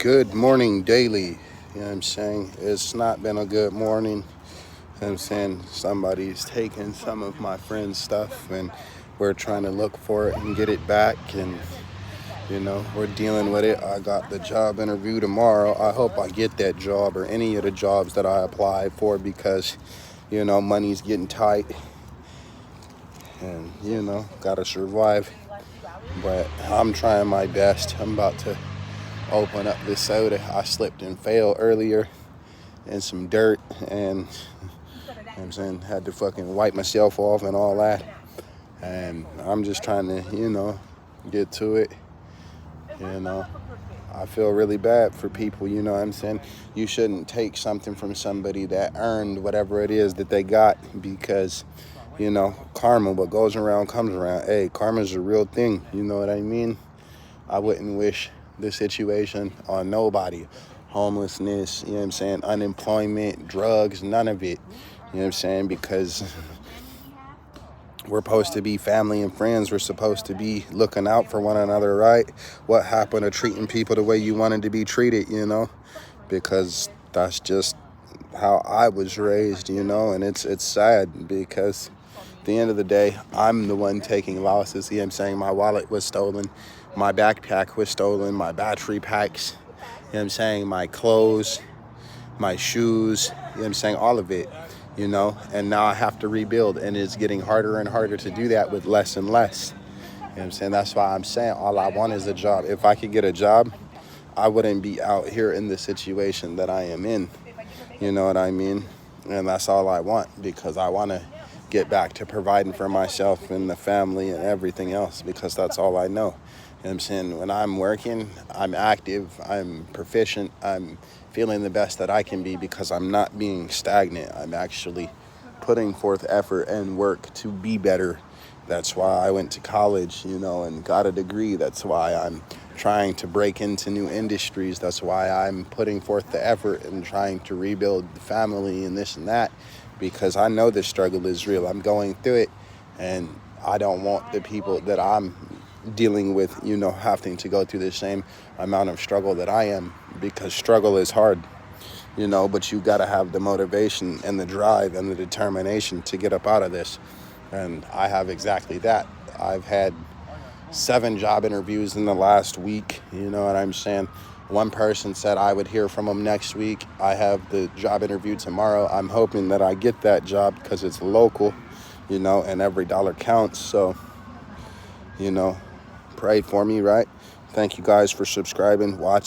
Good morning daily. You know what I'm saying? It's not been a good morning. You know what I'm saying? Somebody's taken some of my friend's stuff and we're trying to look for it and get it back, and we're dealing with it. I got the job interview tomorrow. I hope I get that job or any of the jobs that I applied for because money's getting tight and gotta survive. But I'm trying my best. I'm about to open up this soda. I slipped and fell earlier in some dirt and had to fucking wipe myself off and all that. And I'm just trying to, get to it. I feel really bad for people, you know what I'm saying? You shouldn't take something from somebody that earned whatever it is that they got because, karma, what goes around comes around. Hey, karma's a real thing, you know what I mean? I wouldn't wish this situation on nobody. Homelessness, unemployment, drugs, none of it. Because we're supposed to be family and friends. We're supposed to be looking out for one another, right? What happened to treating people the way you wanted to be treated, Because that's just how I was raised, and it's sad because at the end of the day, I'm the one taking losses. My wallet was stolen, my backpack was stolen, my battery packs, my clothes, my shoes, all of it, and now I have to rebuild, and it's getting harder and harder to do that with less and less. That's why I'm saying all I want is a job. If I could get a job, I wouldn't be out here in the situation that I am in. You know what I mean? And that's all I want, because I want to get back to providing for myself and the family and everything else, because that's all I know. When I'm working, I'm active, I'm proficient, I'm feeling the best that I can be because I'm not being stagnant. I'm actually putting forth effort and work to be better. That's why I went to college, and got a degree. That's why I'm trying to break into new industries. That's why I'm putting forth the effort and trying to rebuild the family and this and that, because I know the struggle is real. I'm going through it, and I don't want the people that I'm dealing with, having to go through the same amount of struggle that I am, because struggle is hard, but you got to have the motivation and the drive and the determination to get up out of this. And I have exactly that. I've had 7 job interviews in the last week. You know what I'm saying? One person said I would hear from them next week. I have the job interview tomorrow. I'm hoping that I get that job because it's local, and every dollar counts. So, pray for me, right? Thank you guys for subscribing, watching.